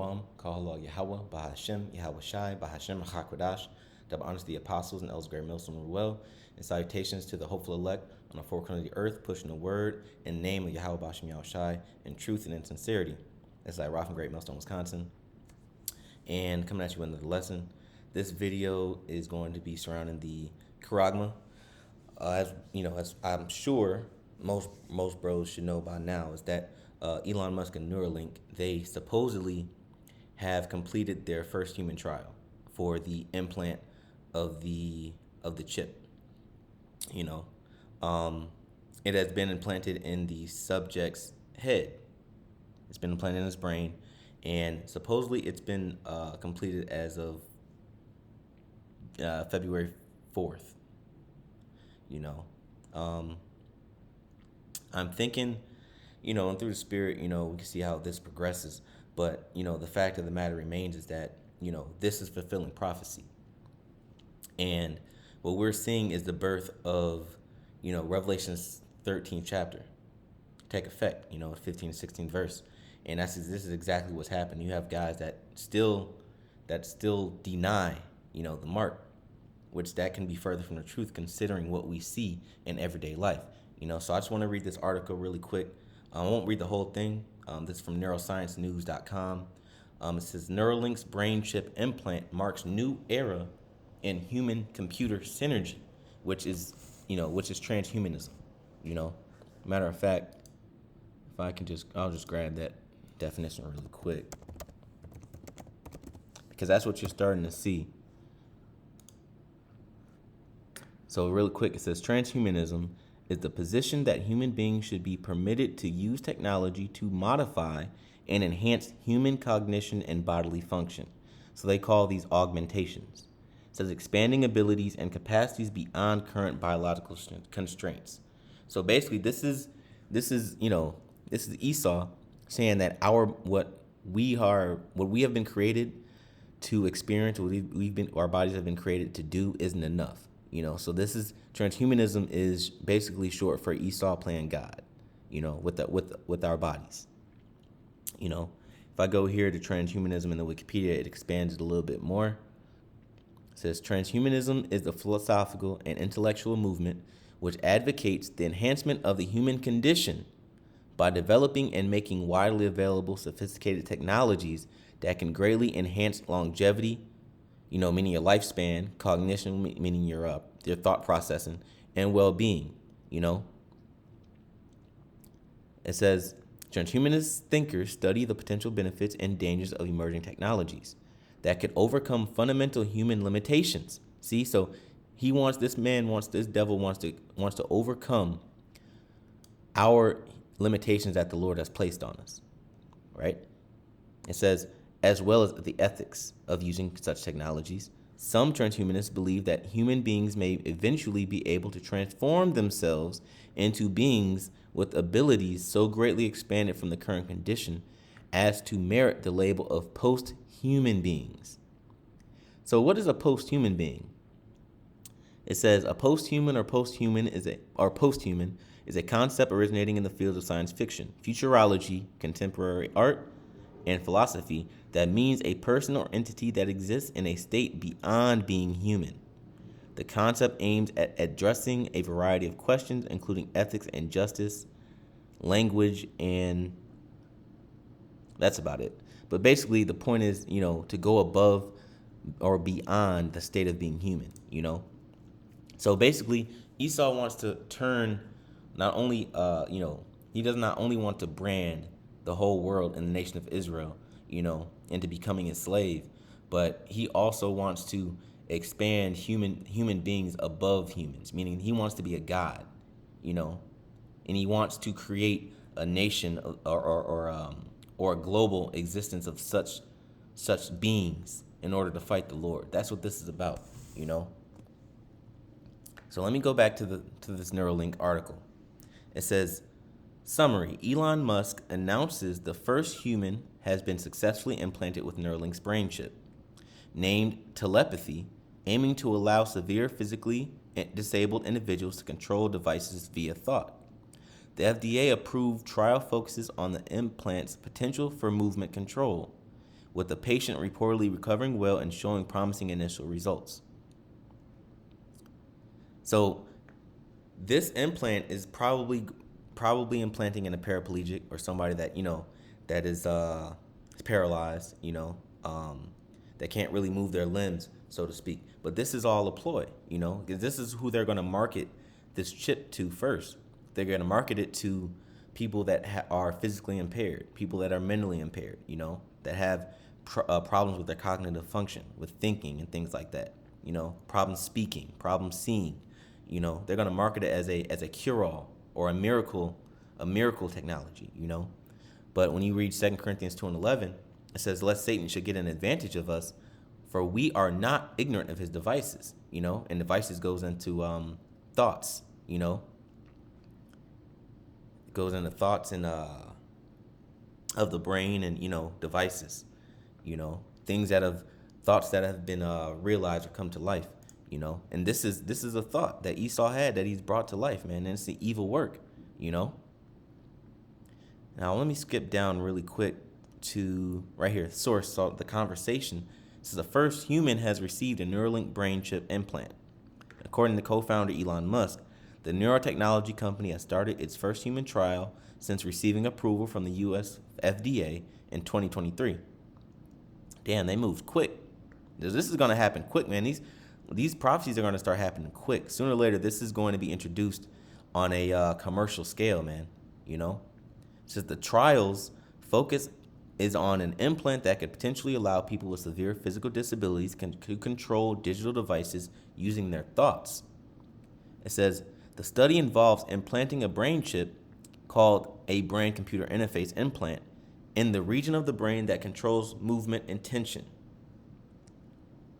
Shalom, Kahala Yahweh, Bahashem, Yahweh Shai, Bahashem, HaKodash, double honors to the apostles and elders, great Milsom and well, and salutations to the hopeful elect on the four corners of the earth, pushing the word in the name of Yahweh, Bahashem, Yahweh Shai, in truth and in sincerity. It's like Rock from Great Millstone, Wisconsin. And coming at you with another lesson. This video is going to be surrounding the charagma. As you know, as I'm sure most bros should know by now, is that Elon Musk and Neuralink, they supposedly have completed their first human trial for the implant of the chip. You know, it has been implanted in the subject's head. It's been implanted in his brain, and supposedly it's been completed as of February 4th. You know, I'm thinking, and through the spirit, we can see how this progresses. But, the fact of the matter remains is that, this is fulfilling prophecy. And what we're seeing is the birth of, Revelation's 13th chapter take effect, 15 to 16 verse. And this is exactly what's happened. You have guys that still deny, the mark, which that can be further from the truth considering what we see in everyday life. So I just want to read this article really quick. I won't read the whole thing. This is from neurosciencenews.com. It says Neuralink's brain chip implant marks new era in human computer synergy, which is transhumanism. Matter of fact, if I can I'll just grab that definition really quick, because that's what you're starting to see. So really quick, it says transhumanism is the position that human beings should be permitted to use technology to modify and enhance human cognition and bodily function. So they call these augmentations. It says expanding abilities and capacities beyond current biological constraints. So basically, this is Esau saying that what we have been created to experience, our bodies have been created to do, isn't enough. So this is transhumanism is basically short for Esau playing God, with our bodies. If I go here to transhumanism in the Wikipedia, it expands it a little bit more. It says transhumanism is the philosophical and intellectual movement which advocates the enhancement of the human condition by developing and making widely available sophisticated technologies that can greatly enhance longevity, meaning your lifespan, cognition, meaning your thought processing, and well-being, It says, transhumanist thinkers study the potential benefits and dangers of emerging technologies that could overcome fundamental human limitations. See, so this devil wants to overcome our limitations that the Lord has placed on us, right? It says, as well as the ethics of using such technologies. Some transhumanists believe that human beings may eventually be able to transform themselves into beings with abilities so greatly expanded from the current condition as to merit the label of post-human beings. So what is a post-human being? It says a post-human is a concept originating in the field of science fiction, futurology, contemporary art, and philosophy that means a person or entity that exists in a state beyond being human. The concept aims at addressing a variety of questions, including ethics and justice, language, and that's about it. But basically, the point is, to go above or beyond the state of being human, So basically, Esau wants to turn he does not only want to brand the whole world and the nation of Israel, into becoming a slave, but he also wants to expand human beings above humans, meaning he wants to be a god, and he wants to create a nation or a global existence of such beings in order to fight the Lord. That's what this is about, So let me go back to this Neuralink article. It says, summary, Elon Musk announces the first human has been successfully implanted with Neuralink's brain chip, named Telepathy, aiming to allow severe physically disabled individuals to control devices via thought. The FDA-approved trial focuses on the implant's potential for movement control, with the patient reportedly recovering well and showing promising initial results. So this implant is probably implanting in a paraplegic or somebody that, that is paralyzed, that can't really move their limbs, so to speak. But this is all a ploy, because this is who they're going to market this chip to first. They're going to market it to people that are physically impaired, people that are mentally impaired, that have problems with their cognitive function, with thinking and things like that, problems speaking, problems seeing. They're going to market it as a cure-all or a miracle technology, But when you read 2 Corinthians 2:11, it says, "Lest Satan should get an advantage of us, for we are not ignorant of his devices," And devices goes into thoughts, It goes into thoughts and of the brain and devices, things thoughts that have been realized or come to life. And this is a thought that Esau had that he's brought to life, man. And it's the evil work, Now let me skip down really quick to right here, source, so the conversation. This is the first human has received a Neuralink brain chip implant. According to co-founder Elon Musk, the neurotechnology company has started its first human trial since receiving approval from the U.S. FDA in 2023. Damn, they moved quick. This is going to happen quick, man. These prophecies are going to start happening quick. Sooner or later, this is going to be introduced on a commercial scale, man. It's just the trials focus is on an implant that could potentially allow people with severe physical disabilities to control digital devices using their thoughts. It says the study involves implanting a brain chip called a brain-computer interface implant in the region of the brain that controls movement and tension.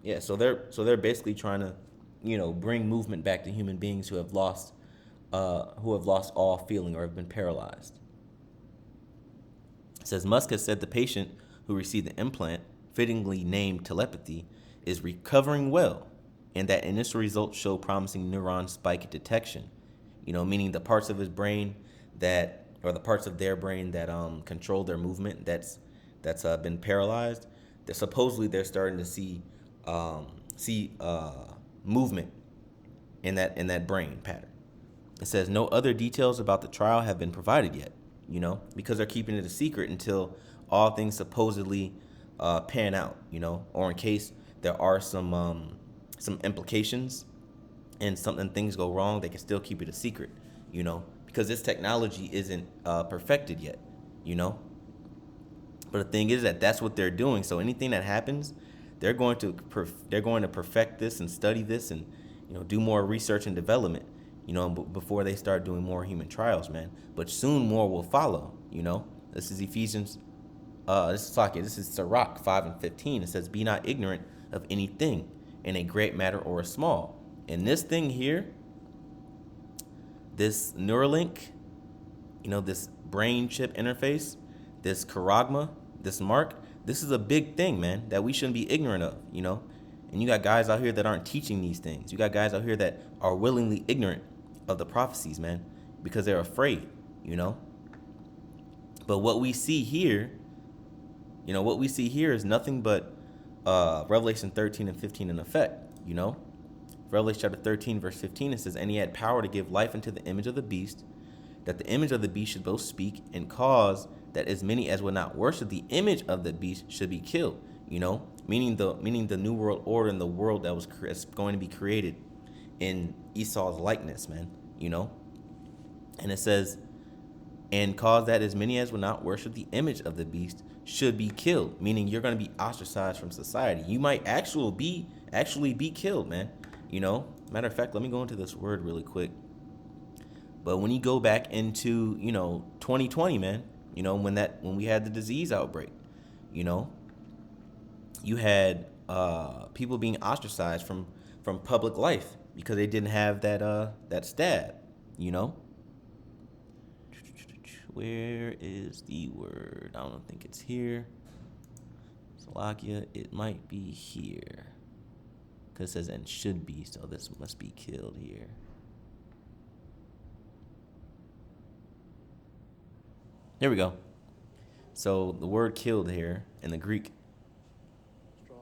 Yeah, so they're basically trying to, bring movement back to human beings who have lost all feeling or have been paralyzed. It says Musk has said the patient who received the implant, fittingly named telepathy, is recovering well, and that initial results show promising neuron spike detection. Meaning the parts of his brain or the parts of their brain that control their movement that's been paralyzed. Supposedly they're starting to see movement in that brain pattern. It says no other details about the trial have been provided yet, because they're keeping it a secret until all things supposedly pan out, or in case there are some implications and things go wrong, they can still keep it a secret, because this technology isn't perfected yet, But the thing is that's what they're doing. So anything that happens, they're going to perfect this and study this and do more research and development, before they start doing more human trials, man. But soon more will follow. This is Ephesians. This is Sirach 5:15. It says, "Be not ignorant of anything, in a great matter or a small." And this thing here, this Neuralink, this brain chip interface, this Charagma, this mark, this is a big thing, man, that we shouldn't be ignorant of, And you got guys out here that aren't teaching these things. You got guys out here that are willingly ignorant of the prophecies, man, because they're afraid, But what we see here, is nothing but Revelation 13 and 15 in effect, Revelation chapter 13, verse 15, it says, "And he had power to give life unto the image of the beast, that the image of the beast should both speak and cause that as many as would not worship the image of the beast should be killed." Meaning the new world order and the world that was going to be created in Esau's likeness, man. And it says, "And cause that as many as would not worship the image of the beast should be killed," meaning you're going to be ostracized from society. You might actually be killed, man. Matter of fact, let me go into this word really quick. But when you go back into 2020, man, when we had the disease outbreak, you had people being ostracized from public life because they didn't have that stab, Where is the word? I don't think it's here. Slovakia, it might be here. Because it says "and should be," so this must be killed here. Here we go. So the word "killed" here in the Greek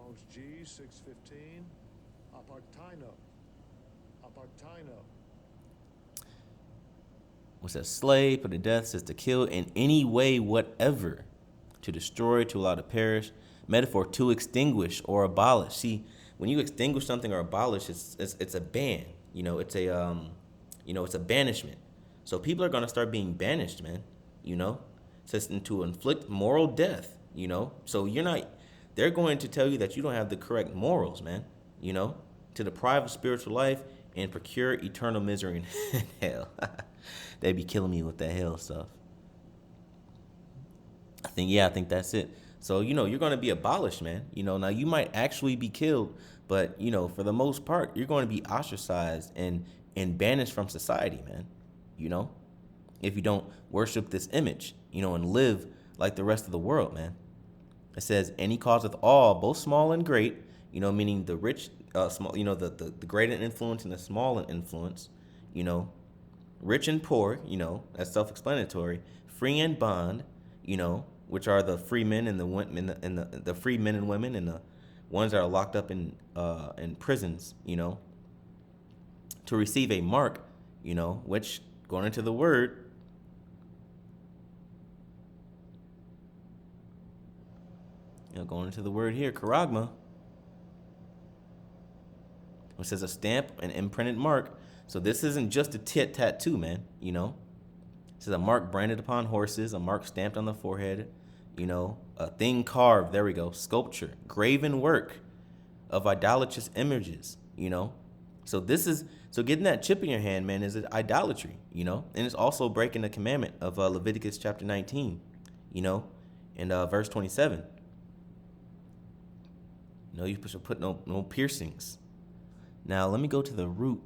Strong's G 615. Apartino. Apartino. What's that? Slay, put to death, says to kill in any way, whatever, to destroy, to allow to perish. Metaphor, to extinguish or abolish. See, when you extinguish something or abolish, it's a ban. It's a banishment. So people are gonna start being banished, man. You know, it says to inflict moral death. You know, so you're not. They're going to tell you that you don't have the correct morals, man. You know, to deprive of spiritual life and procure eternal misery in hell. They be killing me with that hell stuff. I think that's it. So, you're going to be abolished, man. Now you might actually be killed, but, for the most part, you're going to be ostracized and banished from society, man. You know, if you don't worship this image, and live like the rest of the world, man. It says, and he causeth all, both small and great, meaning the rich, small, the great in influence and the small in influence, rich and poor, that's self-explanatory, free and bond, which are the free men and the women and the free men and women and the ones that are locked up in prisons, to receive a mark, which going into the word, going into the word here, charagma, which says a stamp, an imprinted mark. So this isn't just a tattoo, man. It says a mark branded upon horses, a mark stamped on the forehead, a thing carved, there we go, sculpture, graven work of idolatrous images, So getting that chip in your hand, man, is idolatry, and it's also breaking the commandment of Leviticus chapter 19, and verse 27. You should put no piercings. Now let me go to the root,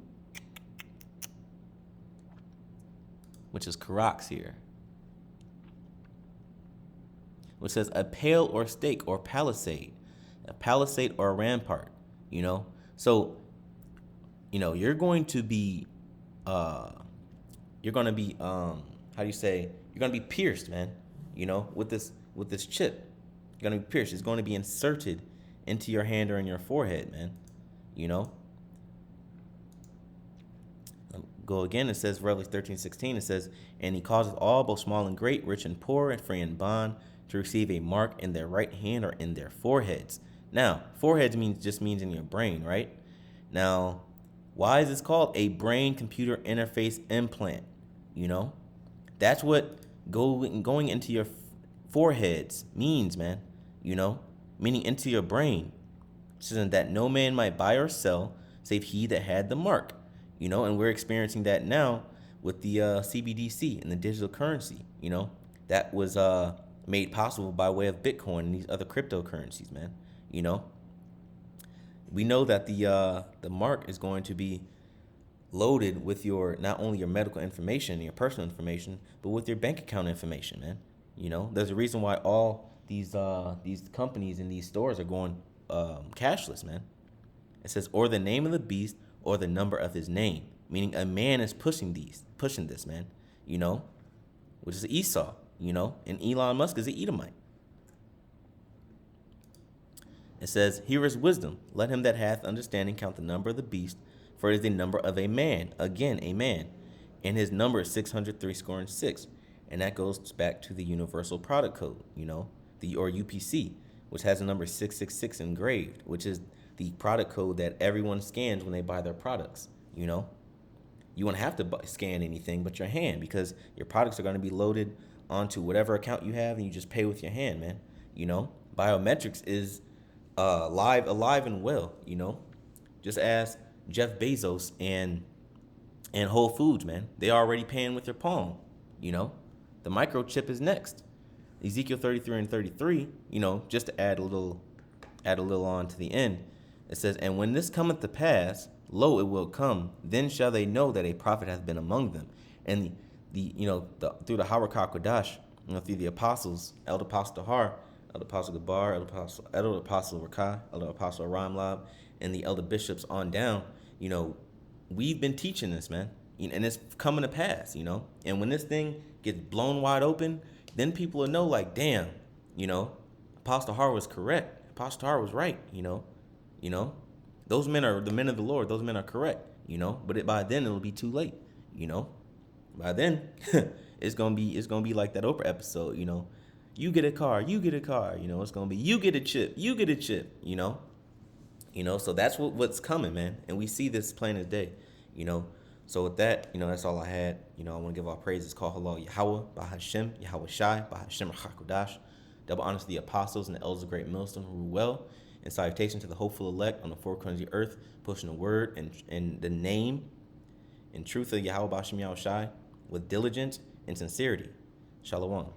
which is karax here, which says a pale or stake or palisade, a palisade or a rampart, So, you're going to be, how do you say, you're going to be pierced, man, with this chip. You're going to be pierced. It's going to be inserted into your hand or in your forehead, man, Go again, it says, Revelation 13:16, it says, and he causeth all, both small and great, rich and poor, and free and bond, to receive a mark in their right hand or in their foreheads. Now, foreheads just means in your brain, right? Now, why is this called a brain computer interface implant? That's what going into your foreheads means, man. Meaning into your brain. So that no man might buy or sell, save he that had the mark. And we're experiencing that now with the CBDC and the digital currency, that was made possible by way of Bitcoin and these other cryptocurrencies, man. We know that the mark is going to be loaded with not only your medical information, your personal information, but with your bank account information, man. There's a reason why all these companies and these stores are going cashless, man. It says, or the name of the beast, or the number of his name, meaning a man is pushing this, man, which is Esau, and Elon Musk is an Edomite. It says, here is wisdom. Let him that hath understanding count the number of the beast, for it is the number of a man. Again, a man. And his number is 603 And that goes back to the Universal Product Code, or UPC, which has the number 666 engraved, which is the product code that everyone scans when they buy their products. You won't have to scan anything but your hand, because your products are going to be loaded onto whatever account you have, and you just pay with your hand, man. Biometrics is alive and well. Just ask Jeff Bezos and Whole Foods, man. They are already paying with your palm. The microchip is next. Ezekiel 33 and 33. Just to add a little on to the end. It says, and when this cometh to pass, lo, it will come. Then shall they know that a prophet hath been among them. And through the Harakah Kodash, through the apostles, Elder Apostle Tahar, Elder Apostle Gabar, Elder Apostle Rakah, Elder Apostle Ramlab, and the elder bishops on down, we've been teaching this, man. And it's coming to pass, And when this thing gets blown wide open, then people will know, like, damn, Apostle Tahar was correct. Apostle Tar was right, you know, those men are the men of the Lord. Those men are correct, but by then it'll be too late, by then it's gonna be like that Oprah episode, you get a car, it's gonna be you get a chip, so that's what's coming, man. And we see this plain as day, So with that, that's all I had. I want to give all praises. Call halal Yahweh, Bahashem, Yahweh Shai, Bahashem Hakodash. Double honors to the apostles and the elders of Great Millstone who rule well. And salutation to the hopeful elect on the four corners of the earth, pushing the word and the name and truth of Yahweh Bahashem Yahweh Shai with diligence and sincerity. Shalom.